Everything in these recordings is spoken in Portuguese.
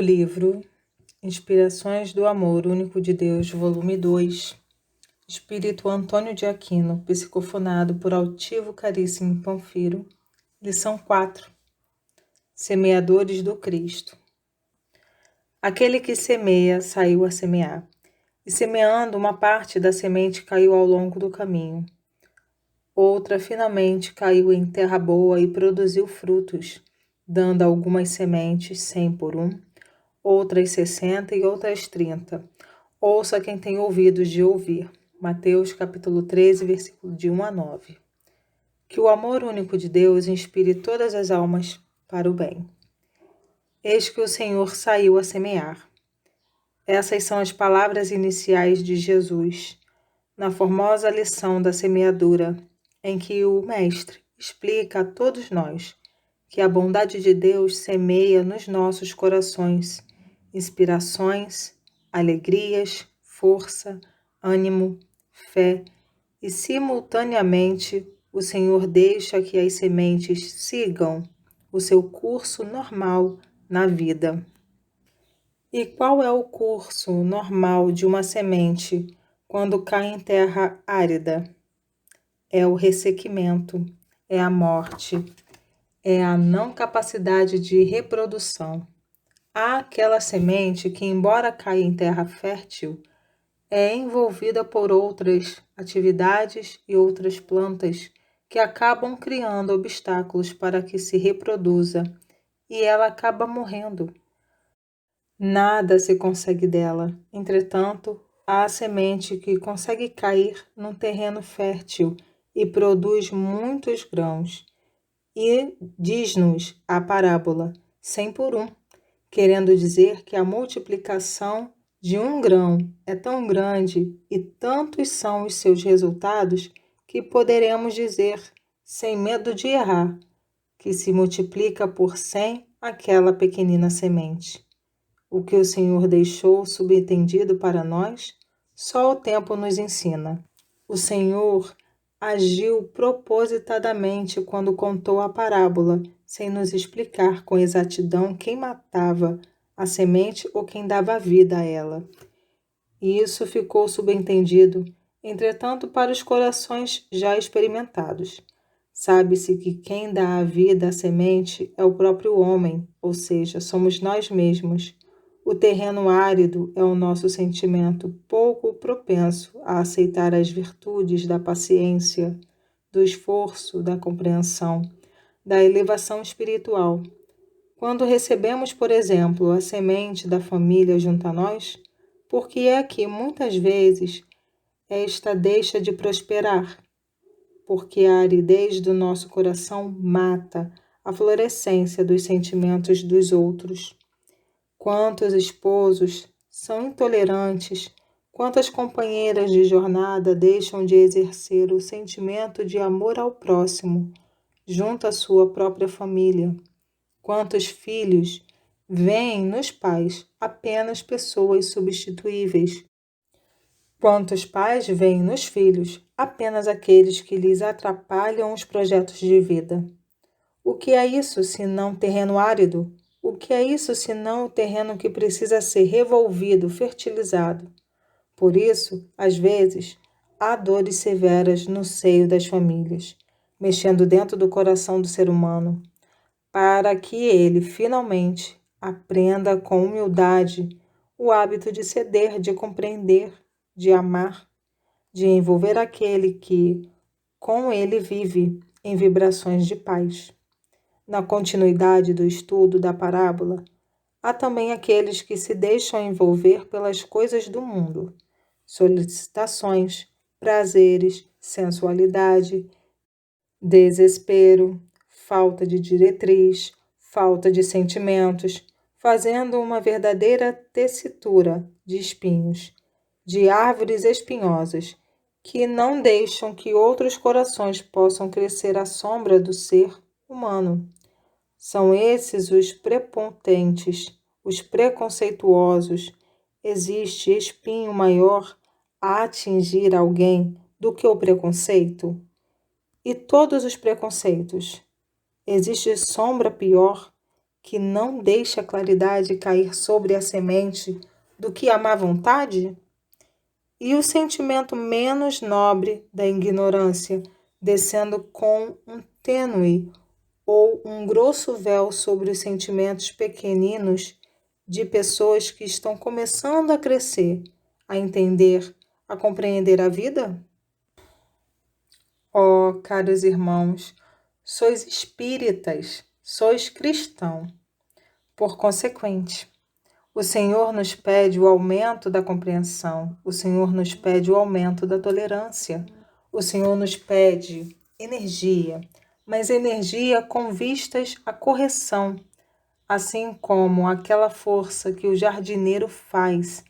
livro Inspirações do Amor Único de Deus, volume 2, Espírito Antônio de Aquino, psicofonado por Altivo Caríssimo Panfiro, lição 4, Semeadores do Cristo. Aquele que semeia saiu a semear, e semeando uma parte da semente caiu ao longo do caminho. Outra finalmente caiu em terra boa e produziu frutos, dando algumas sementes 100 por 1, outras 60 e outras 30. Ouça quem tem ouvidos de ouvir. Mateus capítulo 13, versículo de 1 a 9. Que o amor único de Deus inspire todas as almas para o bem. Eis que o Senhor saiu a semear. Essas são as palavras iniciais de Jesus, na formosa lição da semeadura, em que o Mestre explica a todos nós que a bondade de Deus semeia nos nossos corações inspirações, alegrias, força, ânimo, fé, e simultaneamente o Senhor deixa que as sementes sigam o seu curso normal na vida. E qual é o curso normal de uma semente quando cai em terra árida? É o ressequimento, é a morte, é a não capacidade de reprodução. Há aquela semente que, embora caia em terra fértil, é envolvida por outras atividades e outras plantas que acabam criando obstáculos para que se reproduza, e ela acaba morrendo. Nada se consegue dela. Entretanto, há a semente que consegue cair num terreno fértil e produz muitos grãos. E diz-nos a parábola 100 por 1, querendo dizer que a multiplicação de um grão é tão grande e tantos são os seus resultados que poderemos dizer, sem medo de errar, que se multiplica por 100 aquela pequenina semente. O que o Senhor deixou subentendido para nós, só o tempo nos ensina. O Senhor agiu propositadamente quando contou a parábola, sem nos explicar com exatidão quem matava a semente ou quem dava vida a ela. E isso ficou subentendido, entretanto, para os corações já experimentados. Sabe-se que quem dá a vida à semente é o próprio homem, ou seja, somos nós mesmos. O terreno árido é o nosso sentimento pouco propenso a aceitar as virtudes da paciência, do esforço, da compreensão, da elevação espiritual. Quando recebemos, por exemplo, a semente da família junto a nós, porque é que muitas vezes esta deixa de prosperar, porque a aridez do nosso coração mata a florescência dos sentimentos dos outros. Quantos esposos são intolerantes, quantas companheiras de jornada deixam de exercer o sentimento de amor ao próximo, junto à sua própria família. Quantos filhos veem nos pais apenas pessoas substituíveis. Quantos pais veem nos filhos apenas aqueles que lhes atrapalham os projetos de vida. O que é isso senão terreno árido? O que é isso senão o terreno que precisa ser revolvido, fertilizado? Por isso, às vezes, há dores severas no seio das famílias, mexendo dentro do coração do ser humano, para que ele, finalmente, aprenda com humildade o hábito de ceder, de compreender, de amar, de envolver aquele que, com ele, vive em vibrações de paz. Na continuidade do estudo da parábola, há também aqueles que se deixam envolver pelas coisas do mundo, solicitações, prazeres, sensualidade, desespero, falta de diretriz, falta de sentimentos, fazendo uma verdadeira tessitura de espinhos, de árvores espinhosas, que não deixam que outros corações possam crescer à sombra do ser humano. São esses os prepotentes, os preconceituosos. Existe espinho maior a atingir alguém do que o preconceito? E todos os preconceitos. Existe sombra pior que não deixa a claridade cair sobre a semente do que a má vontade? E o sentimento menos nobre da ignorância, descendo com um tênue ou um grosso véu sobre os sentimentos pequeninos de pessoas que estão começando a crescer, a entender, a compreender a vida? Oh, caros irmãos, sois espíritas, sois cristãos. Por consequente, o Senhor nos pede o aumento da compreensão, o Senhor nos pede o aumento da tolerância, o Senhor nos pede energia, mas energia com vistas à correção, assim como aquela força que o jardineiro faz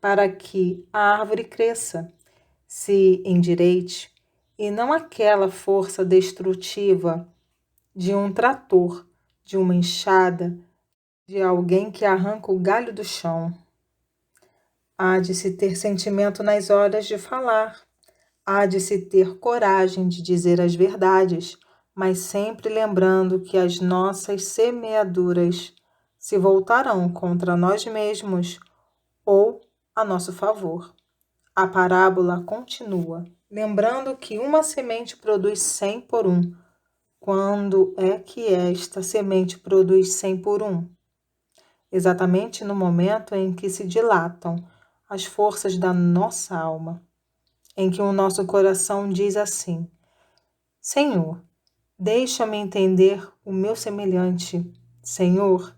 para que a árvore cresça, se endireite, e não aquela força destrutiva de um trator, de uma enxada, de alguém que arranca o galho do chão. Há de se ter sentimento nas horas de falar, há de se ter coragem de dizer as verdades, mas sempre lembrando que as nossas semeaduras se voltarão contra nós mesmos ou a nosso favor. A parábola continua, lembrando que uma semente produz 100 por 1. Quando é que esta semente produz 100 por 1? Exatamente no momento em que se dilatam as forças da nossa alma, em que o nosso coração diz assim: Senhor, deixa-me entender o meu semelhante. Senhor,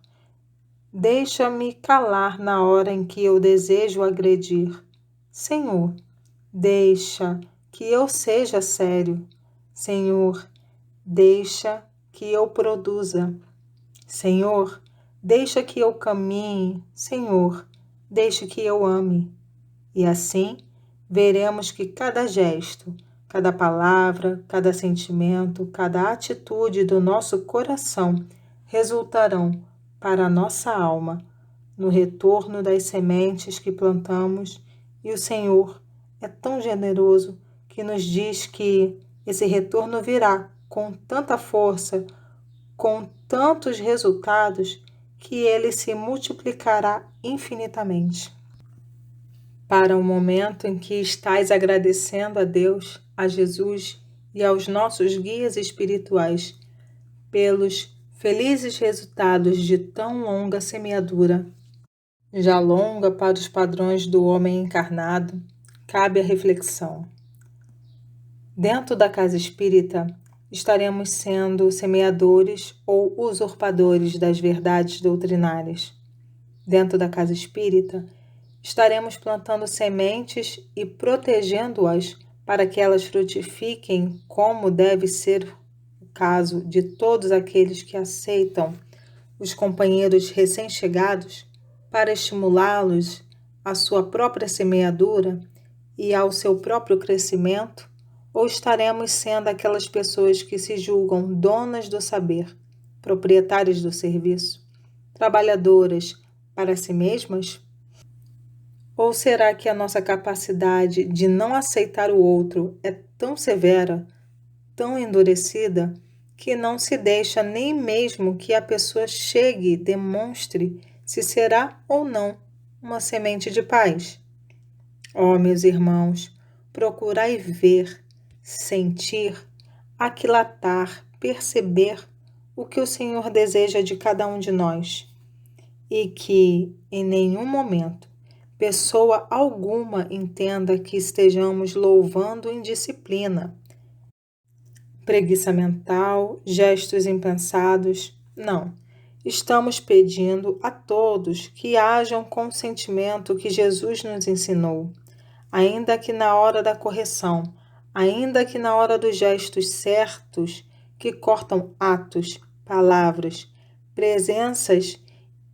deixa-me calar na hora em que eu desejo agredir. Senhor, deixa que eu seja sério. Senhor, deixa que eu produza. Senhor, deixa que eu caminhe. Senhor, deixa que eu ame. E assim, veremos que cada gesto, cada palavra, cada sentimento, cada atitude do nosso coração resultarão para a nossa alma no retorno das sementes que plantamos, e o Senhor é tão generoso que nos diz que esse retorno virá com tanta força, com tantos resultados, que ele se multiplicará infinitamente. Para o momento em que estais agradecendo a Deus, a Jesus e aos nossos guias espirituais pelos felizes resultados de tão longa semeadura, já longa para os padrões do homem encarnado, cabe a reflexão. Dentro da casa espírita, estaremos sendo semeadores ou usurpadores das verdades doutrinárias. Dentro da casa espírita, estaremos plantando sementes e protegendo-as para que elas frutifiquem, como deve ser o caso de todos aqueles que aceitam os companheiros recém-chegados, para estimulá-los à sua própria semeadura e ao seu próprio crescimento? Ou estaremos sendo aquelas pessoas que se julgam donas do saber, proprietárias do serviço, trabalhadoras para si mesmas? Ou será que a nossa capacidade de não aceitar o outro é tão severa, tão endurecida, que não se deixa nem mesmo que a pessoa chegue e demonstre se será ou não uma semente de paz? Ó, meus irmãos, procurai ver, sentir, aquilatar, perceber o que o Senhor deseja de cada um de nós, e que, em nenhum momento, pessoa alguma entenda que estejamos louvando indisciplina, preguiça mental, gestos impensados. Não. Estamos pedindo a todos que hajam com o sentimento que Jesus nos ensinou, ainda que na hora da correção, ainda que na hora dos gestos certos que cortam atos, palavras, presenças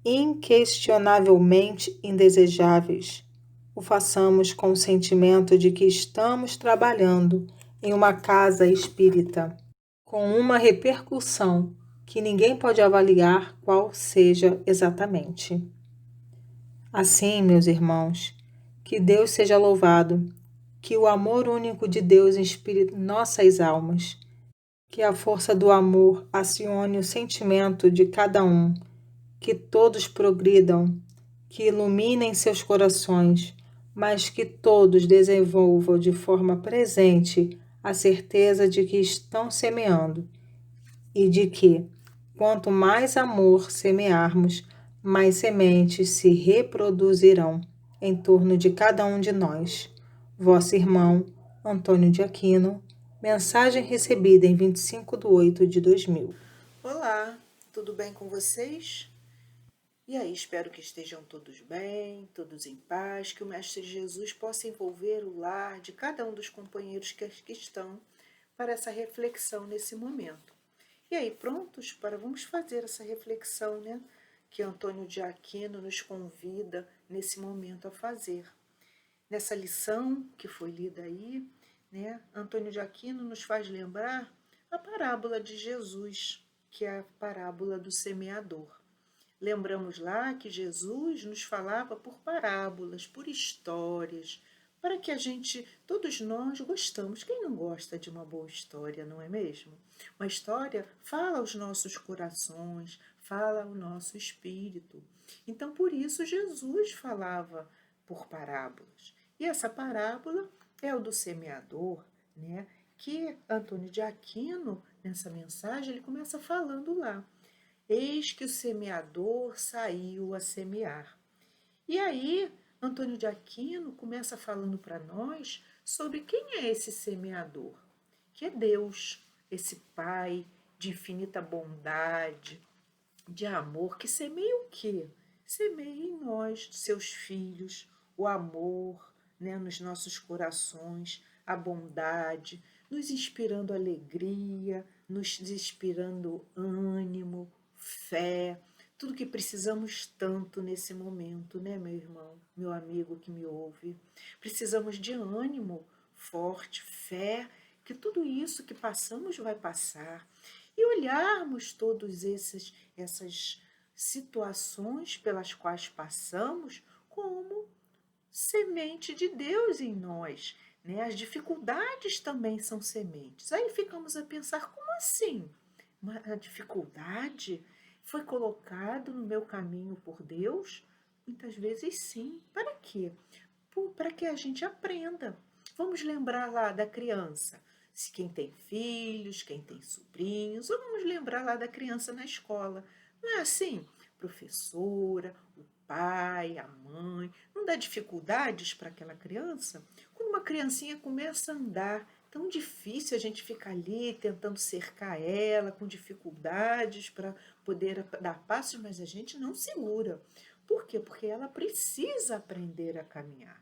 inquestionavelmente indesejáveis. O façamos com o sentimento de que estamos trabalhando em uma casa espírita, com uma repercussão que ninguém pode avaliar qual seja exatamente. Assim, meus irmãos, que Deus seja louvado, que o amor único de Deus inspire nossas almas, que a força do amor acione o sentimento de cada um, que todos progridam, que iluminem seus corações, mas que todos desenvolvam de forma presente a certeza de que estão semeando e de que, quanto mais amor semearmos, mais sementes se reproduzirão em torno de cada um de nós. Vosso irmão, Antônio de Aquino, mensagem recebida em 25/8/2000. Olá, tudo bem com vocês? E aí, espero que estejam todos bem, todos em paz, que o Mestre Jesus possa envolver o lar de cada um dos companheiros que aqui estão para essa reflexão nesse momento. E aí, prontos para vamos fazer essa reflexão, né? Que Antônio de Aquino nos convida nesse momento a fazer. Nessa lição que foi lida aí, né? Antônio de Aquino nos faz lembrar a parábola de Jesus, que é a parábola do semeador. Lembramos lá que Jesus nos falava por parábolas, por histórias, para que todos nós gostamos. Quem não gosta de uma boa história, não é mesmo? Uma história fala aos nossos corações, fala ao nosso espírito. Então, por isso, Jesus falava por parábolas. E essa parábola é o do semeador, né? Que Antônio de Aquino, nessa mensagem, ele começa falando lá. Eis que o semeador saiu a semear. E aí, Antônio de Aquino começa falando para nós sobre quem é esse semeador, que é Deus, esse Pai de infinita bondade, de amor, que semeia o quê? Semeia em nós, seus filhos, o amor, né, nos nossos corações, a bondade, nos inspirando alegria, nos inspirando ânimo, fé, tudo que precisamos tanto nesse momento, né, meu irmão, meu amigo que me ouve. Precisamos de ânimo forte, fé, que tudo isso que passamos vai passar. E olharmos todas essas situações pelas quais passamos como semente de Deus em nós, né? As dificuldades também são sementes. Aí ficamos a pensar, como assim? A dificuldade foi colocado no meu caminho por Deus? Muitas vezes sim. Para quê? Para que a gente aprenda. Vamos lembrar lá da criança. Se quem tem filhos, quem tem sobrinhos, ou vamos lembrar lá da criança na escola. Não é assim? Professora, o pai, a mãe, não dá dificuldades para aquela criança? Quando uma criancinha começa a andar, tão difícil a gente ficar ali tentando cercar ela, com dificuldades para poder dar passos, mas a gente não segura. Por quê? Porque ela precisa aprender a caminhar.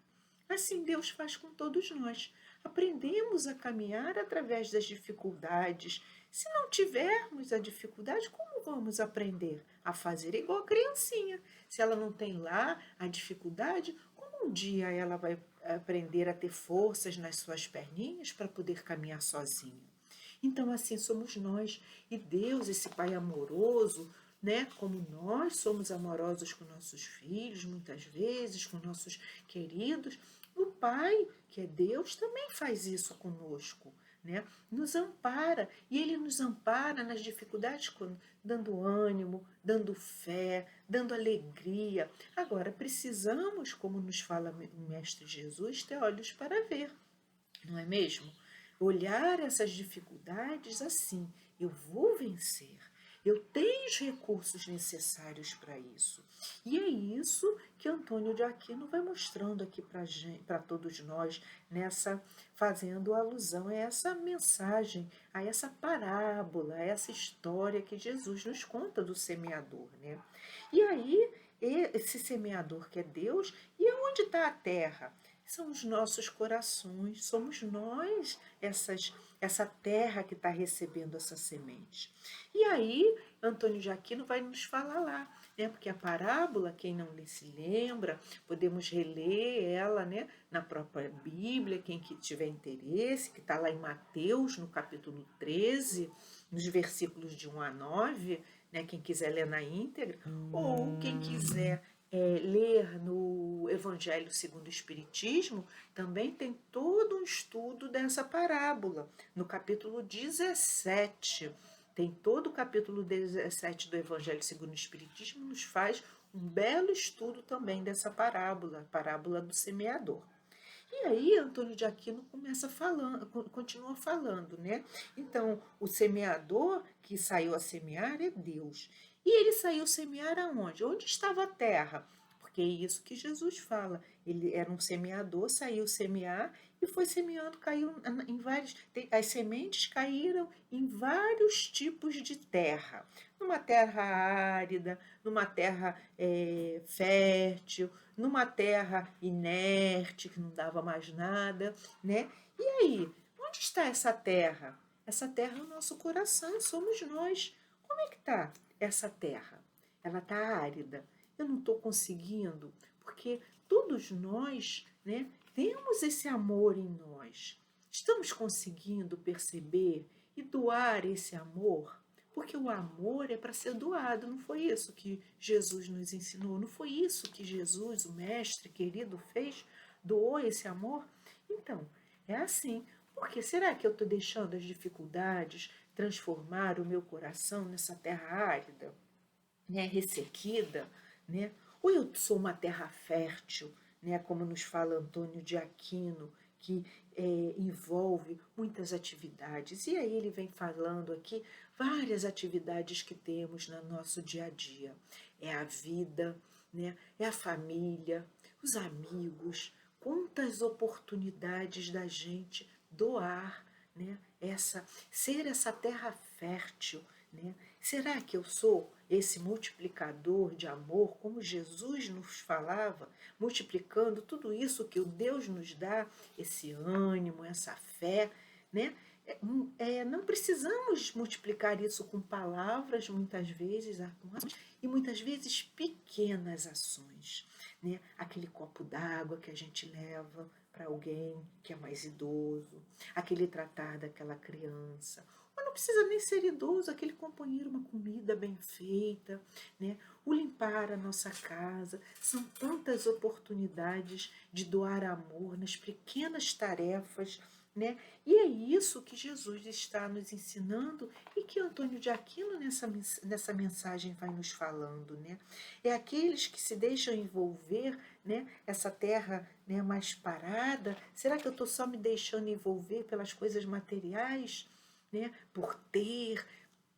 Assim Deus faz com todos nós. Aprendemos a caminhar através das dificuldades. Se não tivermos a dificuldade, como vamos aprender a fazer igual a criancinha? Se ela não tem lá a dificuldade, como um dia ela vai aprender a ter forças nas suas perninhas para poder caminhar sozinha? Então, assim somos nós. E Deus, esse Pai amoroso, né? Como nós somos amorosos com nossos filhos, muitas vezes, com nossos queridos, o Pai, que é Deus, também faz isso conosco, né? Nos ampara, e Ele nos ampara nas dificuldades, dando ânimo, dando fé, dando alegria. Agora, precisamos, como nos fala o Mestre Jesus, ter olhos para ver, não é mesmo? Olhar essas dificuldades assim, eu vou vencer. Eu tenho os recursos necessários para isso. E é isso que Antônio de Aquino vai mostrando aqui para todos nós, fazendo alusão a essa mensagem, a essa parábola, a essa história que Jesus nos conta do semeador, né? E aí, esse semeador que é Deus, e onde está a terra? São os nossos corações, somos nós essa terra que está recebendo essa semente. E aí, Antônio de Aquino vai nos falar lá, né? Porque a parábola, quem não se lembra, podemos reler ela, né? Na própria Bíblia, quem que tiver interesse, que está lá em Mateus, no capítulo 13, nos versículos de 1 a 9, né? Quem quiser ler na íntegra, ou quem quiser ler no Evangelho segundo o Espiritismo, também tem todo um estudo dessa parábola, no capítulo 17, tem todo o capítulo 17 do Evangelho segundo o Espiritismo, nos faz um belo estudo também dessa parábola, a parábola do semeador. E aí Antônio de Aquino continua falando, né? Então, o semeador que saiu a semear é Deus. E ele saiu semear aonde? Onde estava a terra? Porque é isso que Jesus fala. Ele era um semeador, saiu semear e foi semeando, caiu em vários. As sementes caíram em vários tipos de terra. Numa terra árida, numa terra fértil, numa terra inerte, que não dava mais nada, né? E aí, onde está essa terra? Essa terra é o nosso coração, somos nós. Como é que está essa terra? Ela está árida. Eu não estou conseguindo, porque todos nós, né, temos esse amor em nós. Estamos conseguindo perceber e doar esse amor? Porque o amor é para ser doado, não foi isso que Jesus nos ensinou, não foi isso que Jesus, o Mestre querido, fez? Doou esse amor? Então, é assim. Porque será que eu estou deixando as dificuldades transformar o meu coração nessa terra árida, né, ressequida, né? Ou eu sou uma terra fértil, né, como nos fala Antônio de Aquino, que envolve muitas atividades. E aí ele vem falando aqui várias atividades que temos no nosso dia a dia. É a vida, né? É a família, os amigos, quantas oportunidades da gente doar, né? Ser essa terra fértil, né? Será que eu sou esse multiplicador de amor, como Jesus nos falava, multiplicando tudo isso que o Deus nos dá, esse ânimo, essa fé, né? Não precisamos multiplicar isso com palavras, muitas vezes, e muitas vezes pequenas ações, né? Aquele copo d'água que a gente leva para alguém que é mais idoso, aquele tratar daquela criança, mas não precisa nem ser idoso, aquele companheiro, uma comida bem feita, né? O limpar a nossa casa. São tantas oportunidades de doar amor nas pequenas tarefas, né? E é isso que Jesus está nos ensinando e que Antônio de Aquino nessa mensagem vai nos falando, né? É aqueles que se deixam envolver, né? Essa terra, né, mais parada. Será que eu estou só me deixando envolver pelas coisas materiais? Né? Por ter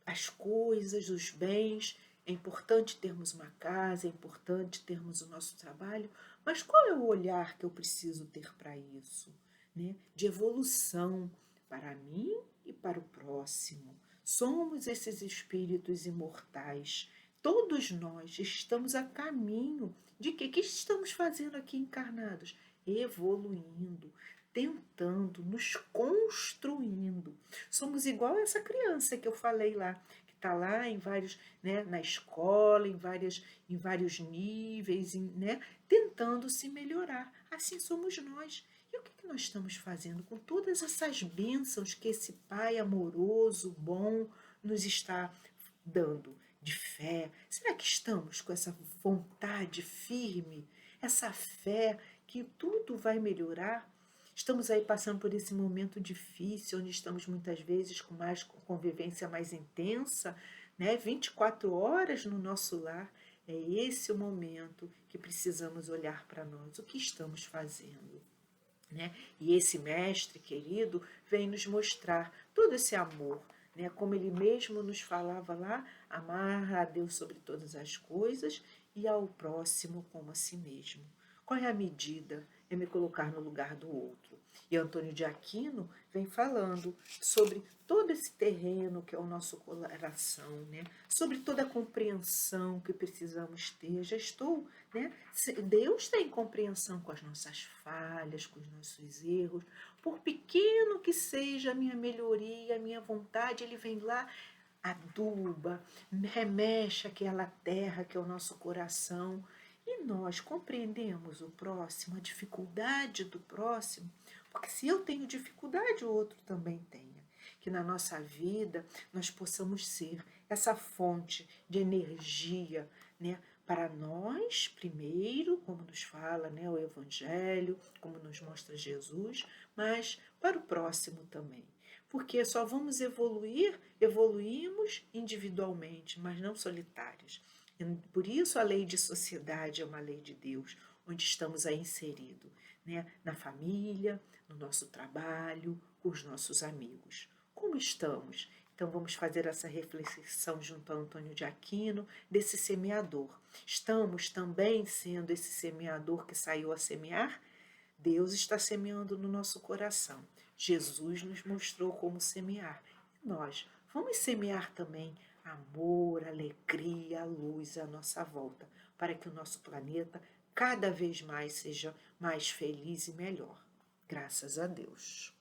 as coisas, os bens. É importante termos uma casa, é importante termos o nosso trabalho, mas qual é o olhar que eu preciso ter para isso? Né? De evolução para mim e para o próximo. Somos esses espíritos imortais. Todos nós estamos a caminho de quê? Que estamos fazendo aqui encarnados? Evoluindo, tentando, nos construindo. Somos igual essa criança que eu falei lá, que está lá em vários, né, na escola, em vários níveis, né, tentando se melhorar. Assim somos nós. E o que nós estamos fazendo com todas essas bênçãos que esse Pai amoroso, bom, nos está dando de fé? Será que estamos com essa vontade firme, essa fé que tudo vai melhorar? Estamos aí passando por esse momento difícil, onde estamos muitas vezes com mais convivência mais intensa, né? 24 horas no nosso lar. É esse o momento que precisamos olhar para nós, o que estamos fazendo. Né? E esse mestre querido vem nos mostrar todo esse amor, né? Como ele mesmo nos falava lá, amar a Deus sobre todas as coisas e ao próximo como a si mesmo. Qual é a medida? É me colocar no lugar do outro. E Antônio de Aquino vem falando sobre todo esse terreno que é o nosso coração, né? Sobre toda a compreensão que precisamos ter. Já estou, né? Deus tem compreensão com as nossas falhas, com os nossos erros. Por pequeno que seja a minha melhoria, a minha vontade, Ele vem lá, aduba, remexe aquela terra que é o nosso coração. E nós compreendemos o próximo, a dificuldade do próximo, porque se eu tenho dificuldade, o outro também tenha. Que na nossa vida nós possamos ser essa fonte de energia, né, para nós, primeiro, como nos fala, né, o Evangelho, como nos mostra Jesus, mas para o próximo também. porque só vamos evoluímos individualmente, mas não solitários. E por isso a lei de sociedade é uma lei de Deus, onde estamos aí inseridos, né? Na família, no nosso trabalho, com os nossos amigos. Como estamos? Então vamos fazer essa reflexão junto a Antônio de Aquino, desse semeador. Estamos também sendo esse semeador que saiu a semear? Deus está semeando no nosso coração. Jesus nos mostrou como semear. E nós vamos semear também amor, alegria, luz à nossa volta, para que o nosso planeta cada vez mais seja mais feliz e melhor. Graças a Deus.